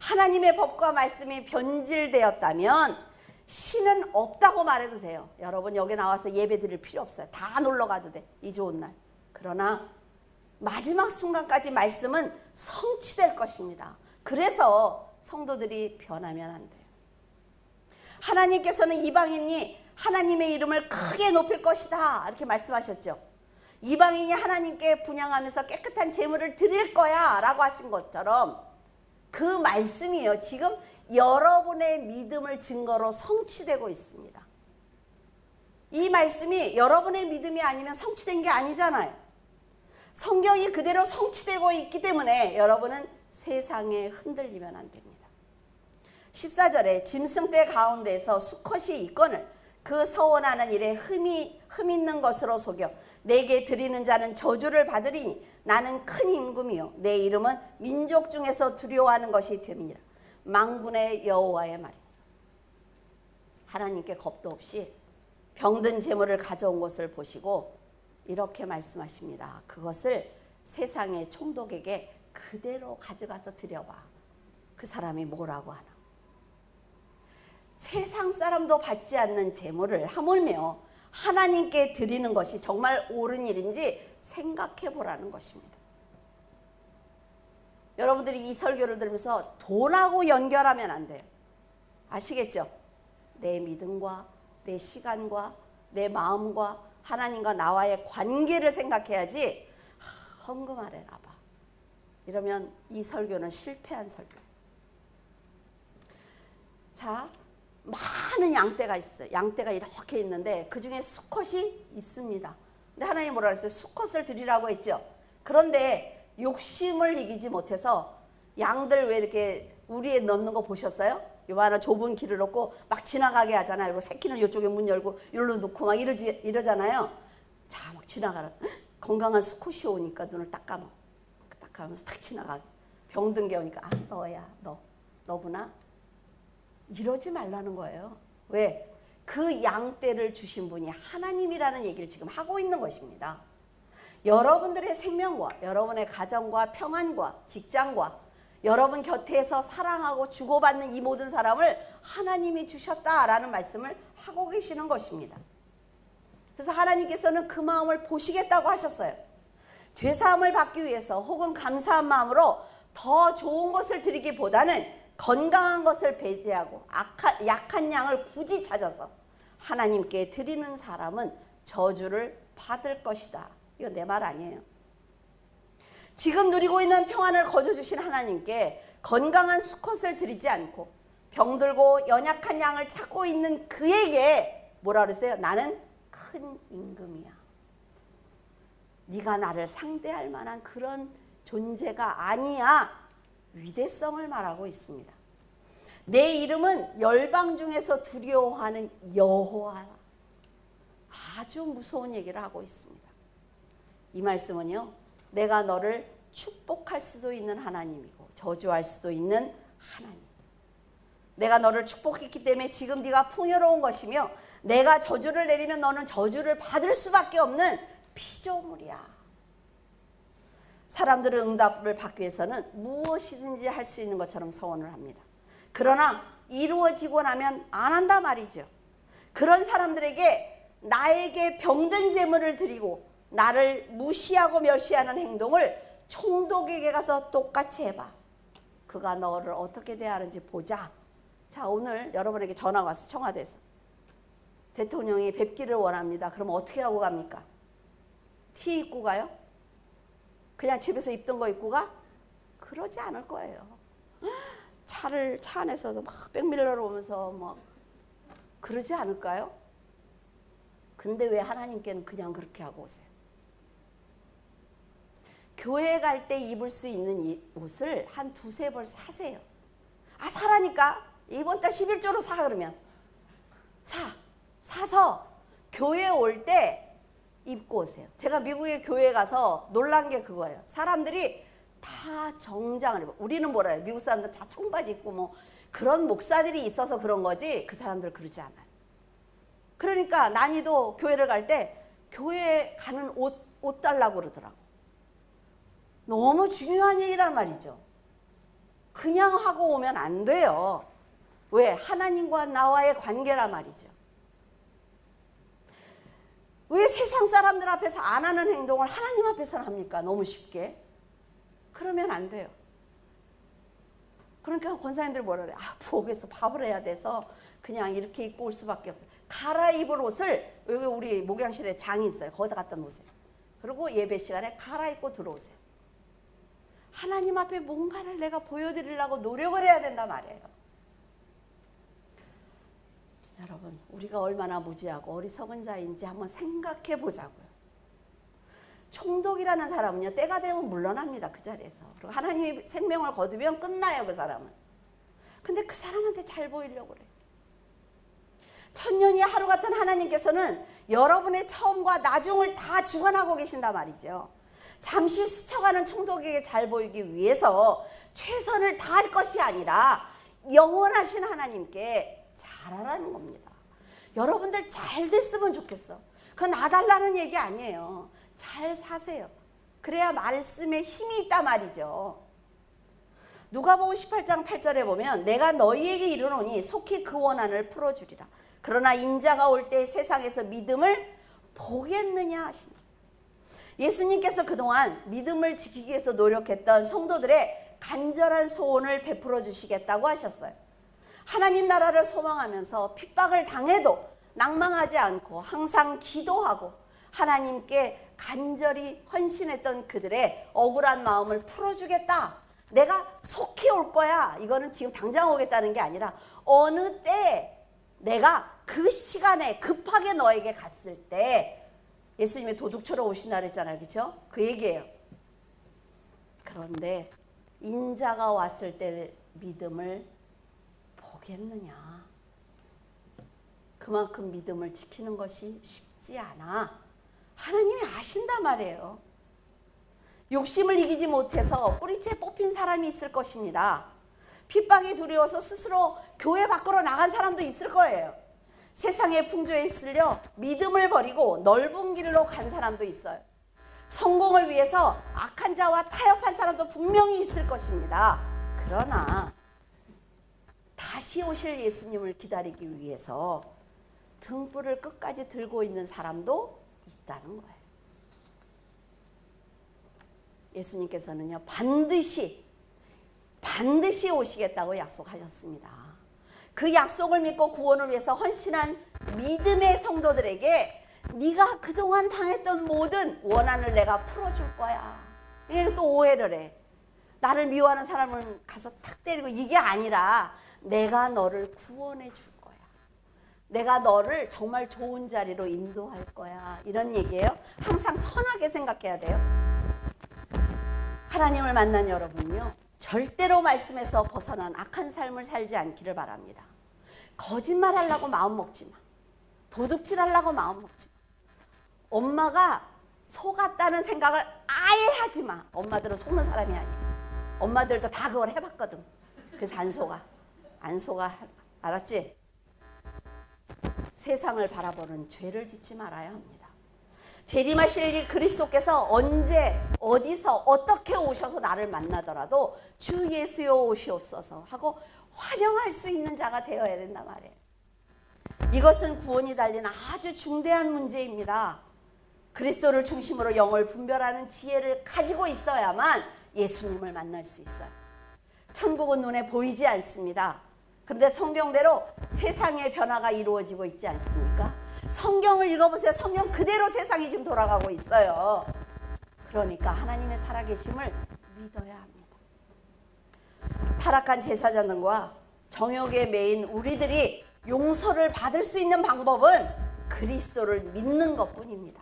하나님의 법과 말씀이 변질되었다면 신은 없다고 말해도 돼요. 여러분 여기 나와서 예배 드릴 필요 없어요. 다 놀러 가도 돼, 이 좋은 날. 그러나 마지막 순간까지 말씀은 성취될 것입니다. 그래서 성도들이 변하면 안 돼요. 하나님께서는 이방인이 하나님의 이름을 크게 높일 것이다, 이렇게 말씀하셨죠. 이방인이 하나님께 분향하면서 깨끗한 제물을 드릴 거야 라고 하신 것처럼 그 말씀이요, 지금 여러분의 믿음을 증거로 성취되고 있습니다. 이 말씀이 여러분의 믿음이 아니면 성취된 게 아니잖아요. 성경이 그대로 성취되고 있기 때문에 여러분은 세상에 흔들리면 안 됩니다. 14절에 짐승떼 가운데서 수컷이 있거늘 그 서원하는 일에 흠 있는 것으로 속여 내게 드리는 자는 저주를 받으리니 나는 큰 임금이요 내 이름은 민족 중에서 두려워하는 것이 됨이니라. 만군의 여호와의 말입니다. 하나님께 겁도 없이 병든 제물을 가져온 것을 보시고 이렇게 말씀하십니다. 그것을 세상의 총독에게 그대로 가져가서 드려봐. 그 사람이 뭐라고 하나. 세상 사람도 받지 않는 제물을 하물며 하나님께 드리는 것이 정말 옳은 일인지 생각해 보라는 것입니다. 여러분들이 이 설교를 들으면서 돈하고 연결하면 안 돼요. 아시겠죠? 내 믿음과 내 시간과 내 마음과 하나님과 나와의 관계를 생각해야지 헌금하래나 봐. 이러면 이 설교는 실패한 설교예요. 자, 많은 양떼가 있어요. 양떼가 이렇게 있는데 그 중에 수컷이 있습니다. 근데 하나님 뭐라 그랬어요? 수컷을 드리라고 했죠. 그런데 욕심을 이기지 못해서 양들 왜 이렇게 우리에 넣는 거 보셨어요? 요만한 좁은 길을 놓고 막 지나가게 하잖아요. 그리고 새끼는 이쪽에 문 열고 이리로 놓고 막 이러잖아요. 자, 막 지나가라. 건강한 수컷이 오니까 눈을 딱 감아. 딱 감으면서 탁 지나가. 병든 게 오니까 아, 너야, 너구나. 이러지 말라는 거예요. 왜? 그 양떼를 주신 분이 하나님이라는 얘기를 지금 하고 있는 것입니다. 여러분들의 생명과 여러분의 가정과 평안과 직장과 여러분 곁에서 사랑하고 주고받는 이 모든 사람을 하나님이 주셨다라는 말씀을 하고 계시는 것입니다. 그래서 하나님께서는 그 마음을 보시겠다고 하셨어요. 죄사함을 받기 위해서 혹은 감사한 마음으로 더 좋은 것을 드리기보다는 건강한 것을 배제하고 약한 양을 굳이 찾아서 하나님께 드리는 사람은 저주를 받을 것이다 이건 내 말 아니에요. 지금 누리고 있는 평안을 거저주신 하나님께 건강한 수컷을 드리지 않고 병들고 연약한 양을 찾고 있는 그에게 뭐라 그랬어요? 나는 큰 임금이야. 네가 나를 상대할 만한 그런 존재가 아니야. 위대성을 말하고 있습니다. 내 이름은 열방 중에서 두려워하는 여호와. 아주 무서운 얘기를 하고 있습니다. 이 말씀은요, 내가 너를 축복할 수도 있는 하나님이고 저주할 수도 있는 하나님. 내가 너를 축복했기 때문에 지금 네가 풍요로운 것이며 내가 저주를 내리면 너는 저주를 받을 수밖에 없는 피조물이야. 사람들은 응답을 받기 위해서는 무엇이든지 할 수 있는 것처럼 서원을 합니다. 그러나 이루어지고 나면 안 한다 말이죠. 그런 사람들에게 나에게 병든 재물을 드리고 나를 무시하고 멸시하는 행동을 총독에게 가서 똑같이 해봐. 그가 너를 어떻게 대하는지 보자. 자, 오늘 여러분에게 전화 왔어. 청와대에서. 대통령이 뵙기를 원합니다. 그럼 어떻게 하고 갑니까? 티 입고 가요? 그냥 집에서 입던 거 입고 가? 그러지 않을 거예요. 차 안에서도 막 백밀러로 오면서 뭐 그러지 않을까요? 근데 왜 하나님께는 그냥 그렇게 하고 오세요? 교회 갈 때 입을 수 있는 이 옷을 한 두세 벌 사세요. 아, 사라니까? 이번 달 11조로 사. 그러면 사서 교회 올 때 입고 오세요. 제가 미국에 교회 가서 놀란 게 그거예요. 사람들이 다 정장을 입어. 우리는 뭐라 해요? 미국 사람들 다 청바지 입고 뭐 그런 목사들이 있어서 그런 거지 그 사람들 그러지 않아요. 그러니까 난이도 교회를 갈 때 교회 가는 옷 달라고 그러더라고. 너무 중요한 얘기란 말이죠. 그냥 하고 오면 안 돼요. 왜? 하나님과 나와의 관계란 말이죠. 왜 세상 사람들 앞에서 안 하는 행동을 하나님 앞에서는 합니까? 너무 쉽게. 그러면 안 돼요. 그러니까 권사님들이 뭐라 그래? 아, 부엌에서 밥을 해야 돼서 그냥 이렇게 입고 올 수밖에 없어요. 갈아입을 옷을 여기 우리 목양실에 장이 있어요. 거기다 갖다 놓으세요. 그리고 예배 시간에 갈아입고 들어오세요. 하나님 앞에 뭔가를 내가 보여드리려고 노력을 해야 된단 말이에요. 여러분, 우리가 얼마나 무지하고 어리석은 자인지 한번 생각해 보자고요. 총독이라는 사람은요, 때가 되면 물러납니다. 그 자리에서. 그리고 하나님이 생명을 거두면 끝나요. 그 사람은. 근데 그 사람한테 잘 보이려고 그래요. 천년이 하루 같은 하나님께서는 여러분의 처음과 나중을 다 주관하고 계신단 말이죠. 잠시 스쳐가는 총독에게 잘 보이기 위해서 최선을 다할 것이 아니라 영원하신 하나님께 잘하라는 겁니다. 여러분들 잘 됐으면 좋겠어. 그건 놔달라는 얘기 아니에요. 잘 사세요. 그래야 말씀에 힘이 있단 말이죠. 누가복음 18장 8절에 보면 내가 너희에게 이르노니 속히 그 원한을 풀어주리라. 그러나 인자가 올 때 세상에서 믿음을 보겠느냐 하시니. 예수님께서 그동안 믿음을 지키기 위해서 노력했던 성도들의 간절한 소원을 베풀어 주시겠다고 하셨어요. 하나님 나라를 소망하면서 핍박을 당해도 낭망하지 않고 항상 기도하고 하나님께 간절히 헌신했던 그들의 억울한 마음을 풀어주겠다. 내가 속히 올 거야. 이거는 지금 당장 오겠다는 게 아니라 어느 때 내가 그 시간에 급하게 너에게 갔을 때 예수님이 도둑처럼 오신다 그랬잖아요. 그렇죠? 그 얘기예요. 그런데 인자가 왔을 때 믿음을 보겠느냐. 그만큼 믿음을 지키는 것이 쉽지 않아. 하나님이 아신단 말이에요. 욕심을 이기지 못해서 뿌리채 뽑힌 사람이 있을 것입니다. 핍박이 두려워서 스스로 교회 밖으로 나간 사람도 있을 거예요. 세상의 풍조에 휩쓸려 믿음을 버리고 넓은 길로 간 사람도 있어요. 성공을 위해서 악한 자와 타협한 사람도 분명히 있을 것입니다. 그러나 다시 오실 예수님을 기다리기 위해서 등불을 끝까지 들고 있는 사람도 있다는 거예요. 예수님께서는요, 반드시 오시겠다고 약속하셨습니다. 그 약속을 믿고 구원을 위해서 헌신한 믿음의 성도들에게 네가 그동안 당했던 모든 원한을 내가 풀어줄 거야. 이게 또 오해를 해. 나를 미워하는 사람을 가서 탁 때리고, 이게 아니라 내가 너를 구원해 줄 거야. 내가 너를 정말 좋은 자리로 인도할 거야. 이런 얘기예요. 항상 선하게 생각해야 돼요. 하나님을 만난 여러분요, 절대로 말씀에서 벗어난 악한 삶을 살지 않기를 바랍니다. 거짓말하려고 마음 먹지 마. 도둑질하려고 마음 먹지 마. 엄마가 속았다는 생각을 아예 하지 마. 엄마들은 속는 사람이 아니에요. 엄마들도 다 그걸 해봤거든. 그래서 안 속아. 안 속아. 알았지? 세상을 바라보는 죄를 짓지 말아야 합니다. 재림하실 그리스도께서 언제 어디서 어떻게 오셔서 나를 만나더라도 주 예수여 오시옵소서 하고 환영할 수 있는 자가 되어야 된단 말이에요. 이것은 구원이 달린 아주 중대한 문제입니다. 그리스도를 중심으로 영을 분별하는 지혜를 가지고 있어야만 예수님을 만날 수 있어요. 천국은 눈에 보이지 않습니다. 그런데 성경대로 세상의 변화가 이루어지고 있지 않습니까? 성경을 읽어보세요. 성경 그대로 세상이 지금 돌아가고 있어요. 그러니까 하나님의 살아계심을 믿어야 합니다. 타락한 제사장들과 정욕에 매인 우리들이 용서를 받을 수 있는 방법은 그리스도를 믿는 것뿐입니다.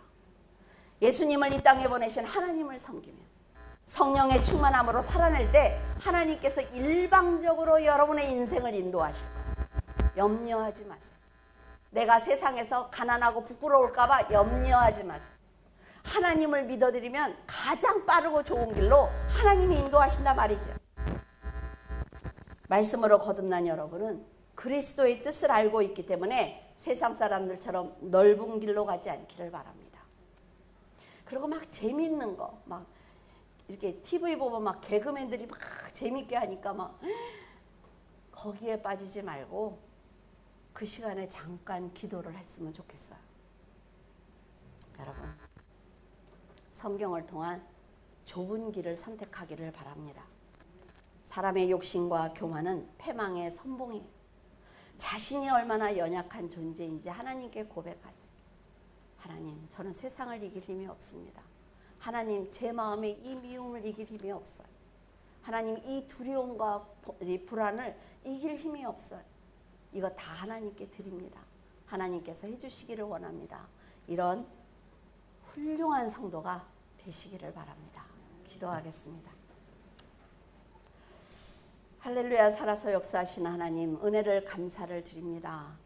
예수님을 이 땅에 보내신 하나님을 섬기며 성령의 충만함으로 살아낼 때 하나님께서 일방적으로 여러분의 인생을 인도하실 거예요. 염려하지 마세요. 내가 세상에서 가난하고 부끄러울까 봐 염려하지 마세요. 하나님을 믿어드리면 가장 빠르고 좋은 길로 하나님이 인도하신다 말이죠. 말씀으로 거듭난 여러분은 그리스도의 뜻을 알고 있기 때문에 세상 사람들처럼 넓은 길로 가지 않기를 바랍니다. 그리고 막 재밌는 거, 막 이렇게 TV 보면 막 개그맨들이 막 재밌게 하니까 막 거기에 빠지지 말고 그 시간에 잠깐 기도를 했으면 좋겠어요. 여러분, 성경을 통한 좁은 길을 선택하기를 바랍니다. 사람의 욕심과 교만은 패망의 선봉이에요. 자신이 얼마나 연약한 존재인지 하나님께 고백하세요. 하나님, 저는 세상을 이길 힘이 없습니다. 하나님, 제 마음에 이 미움을 이길 힘이 없어요. 하나님, 이 두려움과 이 불안을 이길 힘이 없어요. 이거 다 하나님께 드립니다. 하나님께서 해주시기를 원합니다. 이런 훌륭한 성도가 되시기를 바랍니다. 기도하겠습니다. 할렐루야. 살아서 역사하신 하나님, 은혜를 감사를 드립니다.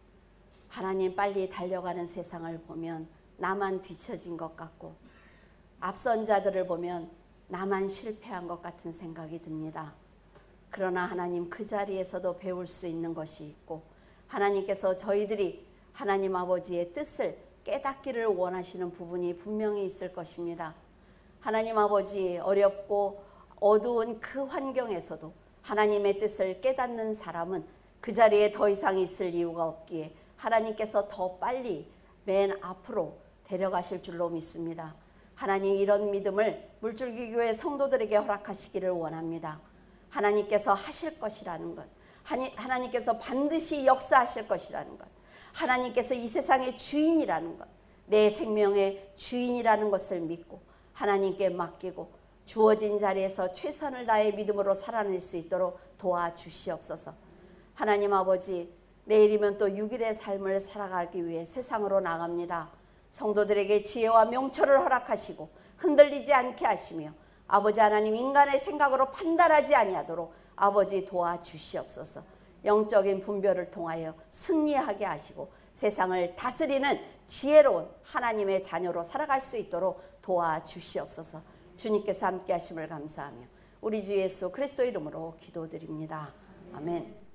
하나님, 빨리 달려가는 세상을 보면 나만 뒤처진 것 같고 앞선 자들을 보면 나만 실패한 것 같은 생각이 듭니다. 그러나 하나님, 그 자리에서도 배울 수 있는 것이 있고 하나님께서 저희들이 하나님 아버지의 뜻을 깨닫기를 원하시는 부분이 분명히 있을 것입니다. 하나님 아버지, 어렵고 어두운 그 환경에서도 하나님의 뜻을 깨닫는 사람은 그 자리에 더 이상 있을 이유가 없기에 하나님께서 더 빨리 맨 앞으로 데려가실 줄로 믿습니다. 하나님, 이런 믿음을 물줄기 교회 성도들에게 허락하시기를 원합니다. 하나님께서 하실 것이라는 것, 하나님께서 반드시 역사하실 것이라는 것, 하나님께서 이 세상의 주인이라는 것, 내 생명의 주인이라는 것을 믿고 하나님께 맡기고 주어진 자리에서 최선을 다해 믿음으로 살아낼 수 있도록 도와주시옵소서. 하나님 아버지, 내일이면 또 6일의 삶을 살아가기 위해 세상으로 나갑니다. 성도들에게 지혜와 명철을 허락하시고 흔들리지 않게 하시며 아버지 하나님, 인간의 생각으로 판단하지 아니하도록 아버지 도와주시옵소서. 영적인 분별을 통하여 승리하게 하시고 세상을 다스리는 지혜로운 하나님의 자녀로 살아갈 수 있도록 도와주시옵소서. 주님께서 함께 하심을 감사하며 우리 주 예수 그리스도 이름으로 기도드립니다. 아멘.